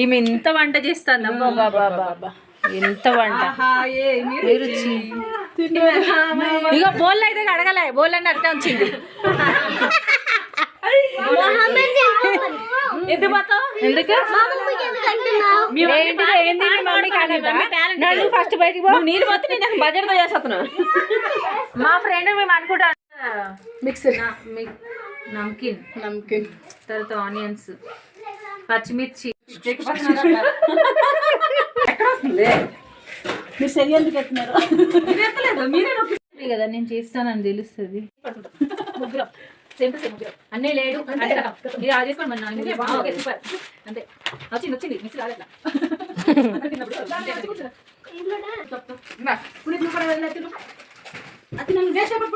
ఈమె ఎంత వంట చేస్తాను అబ్బా బాబా బాబా ఎంత వంట రుచి. ఇక బోల్ అయితే అడగలే, బోల్ అని అట్టే వచ్చింది. ఎందుకు ఫస్ట్ బయటికి నీళ్ళు పోతే నేను బడ్జెట్తో చేస్తున్నా. మా ఫ్రెండ్ మేము అనుకుంటాను మిక్సర్ నమ్కిన్ తర్వాత ఆనియన్స్ పచ్చిమిర్చి కదా నేను చేస్తానని తెలుస్తుంది. అన్నీ లేడు ఇది చేసుకోండి అంతే. వచ్చింది వచ్చింది మిక్సీ రాగట్లా.